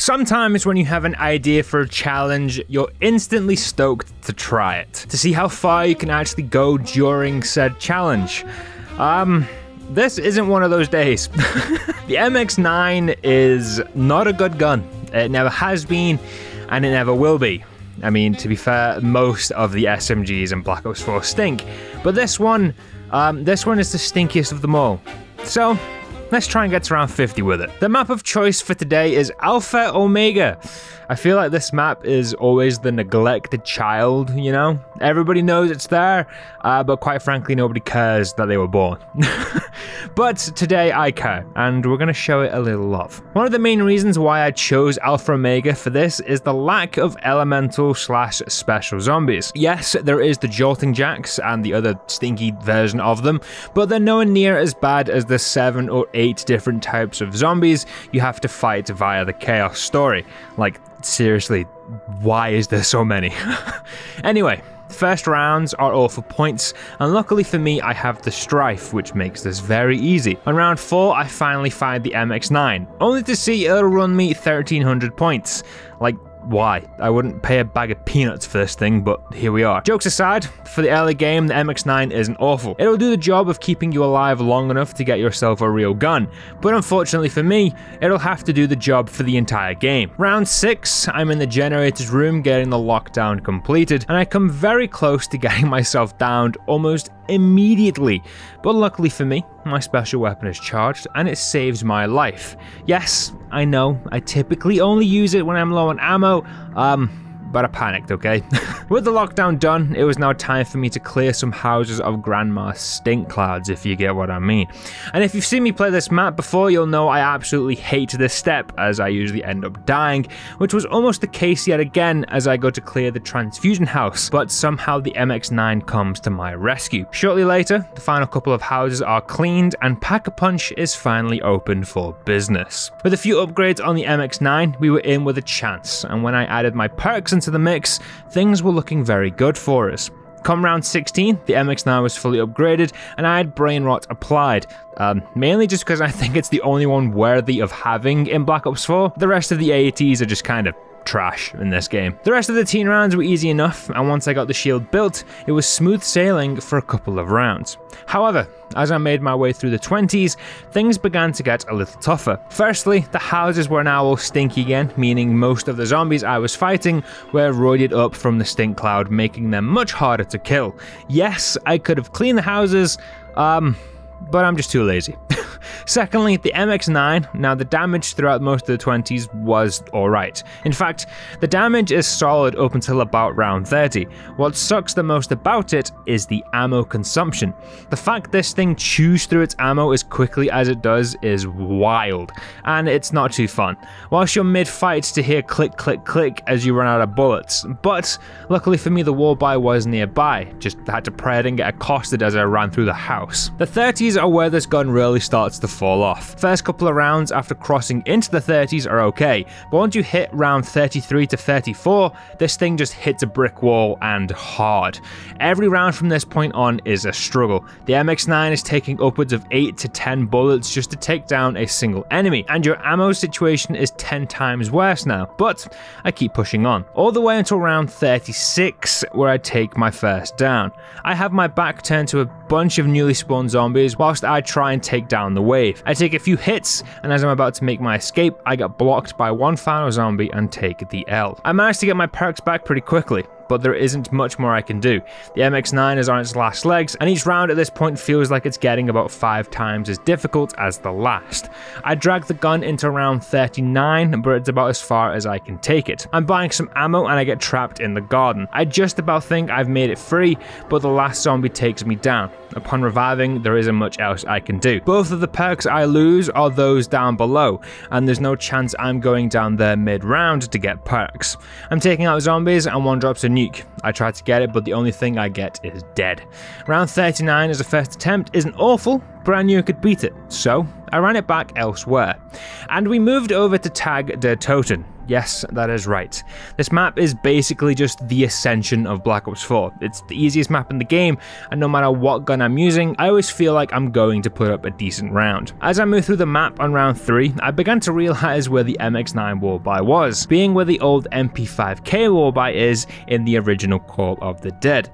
Sometimes when you have an idea for a challenge, you're instantly stoked to try it, to see how far you can actually go during said challenge. This isn't one of those days. The MX9 is not a good gun. It never has been, and it never will be. I mean, to be fair, most of the SMGs in Black Ops 4 stink, but this one is the stinkiest of them all. So, let's try and get to round 50 with it. The map of choice for today is Alpha Omega. I feel like this map is always the neglected child, you know? Everybody knows it's there, but quite frankly, nobody cares that they were born. But today I care, and we're gonna show it a little love. One of the main reasons why I chose Alpha Omega for this is the lack of elemental / special zombies. Yes, there is the Jolting Jacks and the other stinky version of them, but they're nowhere near as bad as the 7 or 8 different types of zombies you have to fight via the Chaos story. Like, seriously, why is there so many? Anyway, first rounds are all for points, and luckily for me I have the Strife, which makes this very easy. On round 4 I finally find the MX9, only to see it'll run me 1300 points. Like, why? I wouldn't pay a bag of peanuts for this thing, but here we are. Jokes aside, for the early game, the MX9 isn't awful. It'll do the job of keeping you alive long enough to get yourself a real gun, but unfortunately for me, it'll have to do the job for the entire game. Round 6, I'm in the generator's room getting the lockdown completed, and I come very close to getting myself downed almost immediately, but luckily for me, my special weapon is charged and it saves my life. Yes, I know, I typically only use it when I'm low on ammo, but I panicked, okay? With the lockdown done, it was now time for me to clear some houses of Grandma's stink clouds, if you get what I mean. And if you've seen me play this map before, you'll know I absolutely hate this step, as I usually end up dying, which was almost the case yet again as I go to clear the transfusion house, but somehow the MX9 comes to my rescue. Shortly later, the final couple of houses are cleaned, and Pack-a-Punch is finally open for business. With a few upgrades on the MX9, we were in with a chance, and when I added my perks into the mix, things were looking very good for us. Come round 16, the MX9 was fully upgraded and I had Brain Rot applied, mainly just because I think it's the only one worthy of having in Black Ops 4. The rest of the AATs are just kind of trash in this game. The rest of the teen rounds were easy enough, and once I got the shield built, it was smooth sailing for a couple of rounds. However, as I made my way through the 20s, things began to get a little tougher. Firstly, the houses were now all stinky again, meaning most of the zombies I was fighting were roided up from the stink cloud, making them much harder to kill. Yes, I could have cleaned the houses, but I'm just too lazy. Secondly, the MX9, now the damage throughout most of the 20s was alright. In fact, the damage is solid up until about round 30. What sucks the most about it is the ammo consumption. The fact this thing chews through its ammo as quickly as it does is wild, and it's not too fun. Whilst you're mid-fight to hear click click click as you run out of bullets, but luckily for me the wallby was nearby, just had to pray I didn't get accosted as I ran through the house. The 30s are where this gun really starts to fall off. First couple of rounds after crossing into the 30s are okay, but once you hit round 33 to 34, this thing just hits a brick wall, and hard. Every round from this point on is a struggle. The MX9 is taking upwards of 8 to 10 bullets just to take down a single enemy, and your ammo situation is 10 times worse now, but I keep pushing on. All the way until round 36, where I take my first down. I have my back turned to a bunch of newly spawned zombies whilst I try and take down the wave. I take a few hits, and as I'm about to make my escape, I get blocked by one final zombie and take the L. I managed to get my perks back pretty quickly, but there isn't much more I can do. The MX9 is on its last legs, and each round at this point feels like it's getting about 5 times as difficult as the last. I drag the gun into round 39, but it's about as far as I can take it. I'm buying some ammo and I get trapped in the garden. I just about think I've made it free, but the last zombie takes me down. Upon reviving, there isn't much else I can do. Both of the perks I lose are those down below, and there's no chance I'm going down there mid-round to get perks. I'm taking out zombies and one drops a nuke. I try to get it, but the only thing I get is dead. Round 39 as a first attempt isn't awful, but but I knew I could beat it, so I ran it back elsewhere. And we moved over to Tag der Toten. Yes, that is right. This map is basically just the Ascension of Black Ops 4. It's the easiest map in the game, and no matter what gun I'm using, I always feel like I'm going to put up a decent round. As I moved through the map on round 3, I began to realize where the MX9 wallby was, being where the old MP5K wallby is in the original Call of the Dead.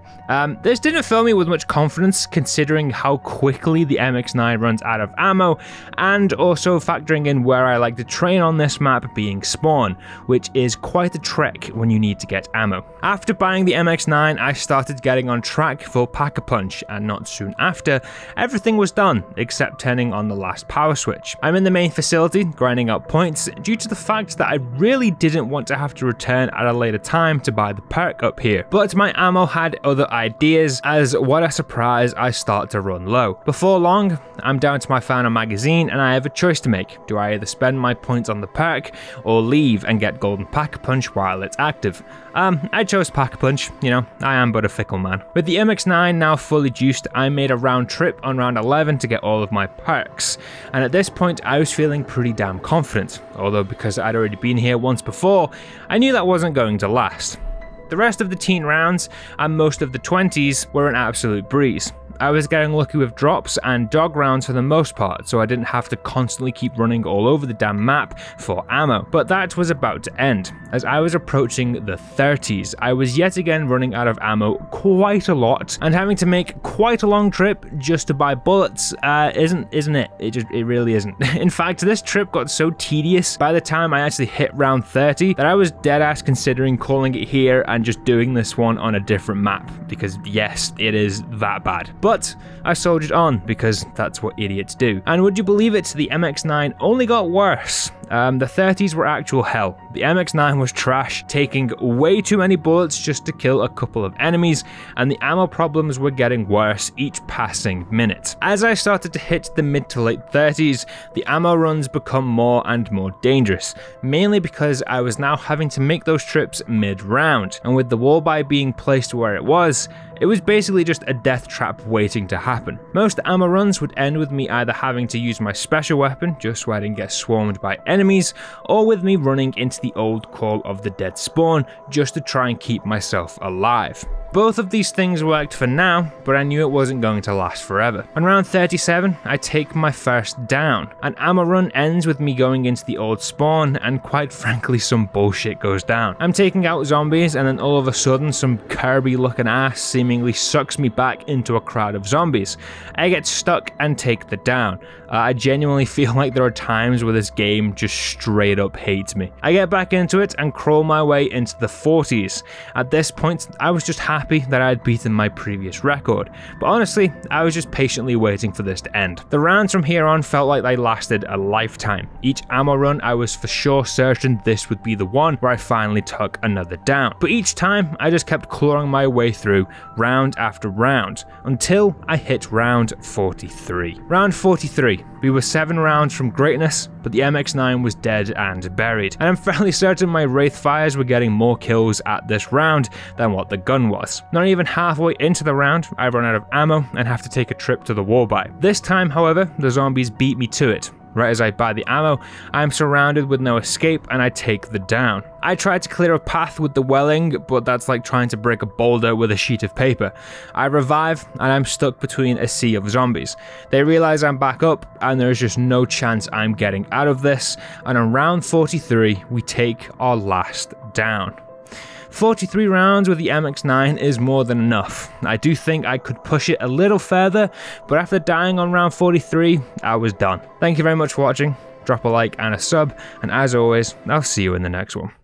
This didn't fill me with much confidence, considering how quickly the MX9 runs out of ammo, and also factoring in where I like to train on this map being Spawn, which is quite a trek when you need to get ammo. After buying the MX9, I started getting on track for Pack-a-Punch, and not soon after, everything was done, except turning on the last power switch. I'm in the main facility, grinding out points, due to the fact that I really didn't want to have to return at a later time to buy the perk up here. But my ammo had other ideas, as what a surprise, I start to run low. Before long, I'm down to my final magazine, and I have a choice to make. Do I either spend my points on the perk, or leave and get golden Pack-a-Punch while it's active? I chose Pack-a-Punch, you know, I am but a fickle man. With the MX9 now fully juiced, I made a round trip on round 11 to get all of my perks, and at this point I was feeling pretty damn confident, although because I'd already been here once before, I knew that wasn't going to last. The rest of the teen rounds, and most of the 20s, were an absolute breeze. I was getting lucky with drops and dog rounds for the most part, so I didn't have to constantly keep running all over the damn map for ammo. But that was about to end. As I was approaching the 30s, I was yet again running out of ammo quite a lot, and having to make quite a long trip just to buy bullets isn't it? It really isn't. In fact, this trip got so tedious by the time I actually hit round 30 that I was deadass considering calling it here and just doing this one on a different map, because yes, it is that bad. But I soldiered on, because that's what idiots do. And would you believe it, the MX9 only got worse. The 30s were actual hell. The MX9 was trash, taking way too many bullets just to kill a couple of enemies, and the ammo problems were getting worse each passing minute. As I started to hit the mid to late 30s, the ammo runs become more and more dangerous, mainly because I was now having to make those trips mid-round, and with the wallby being placed where it was basically just a death trap waiting to happen. Most ammo runs would end with me either having to use my special weapon just so I didn't get swarmed by enemies, or with me running into the old Call of the Dead spawn just to try and keep myself alive. Both of these things worked for now, but I knew it wasn't going to last forever. On round 37, I take my first down. An ammo run ends with me going into the old spawn, and quite frankly some bullshit goes down. I'm taking out zombies, and then all of a sudden some Kirby looking ass seemingly sucks me back into a crowd of zombies. I get stuck and take the down. I genuinely feel like there are times where this game just straight up hates me. I get back into it and crawl my way into the 40s. At this point, I was just happy that I had beaten my previous record, but honestly, I was just patiently waiting for this to end. The rounds from here on felt like they lasted a lifetime. Each ammo run, I was for sure certain this would be the one where I finally took another down. But each time, I just kept clawing my way through, round after round, until I hit round 43. Round 43. We were 7 rounds from greatness, but the MX9 was dead and buried, and I'm fairly certain my Wraith Fires were getting more kills at this round than what the gun was. Not even halfway into the round, I run out of ammo and have to take a trip to the wallby. This time, however, the zombies beat me to it. Right as I buy the ammo, I am surrounded with no escape and I take the down. I try to clear a path with the welling, but that's like trying to break a boulder with a sheet of paper. I revive and I'm stuck between a sea of zombies. They realize I'm back up and there's just no chance I'm getting out of this, and on round 43 we take our last down. 43 rounds with the MX9 is more than enough. I do think I could push it a little further, but after dying on round 43, I was done. Thank you very much for watching, drop a like and a sub, and as always, I'll see you in the next one.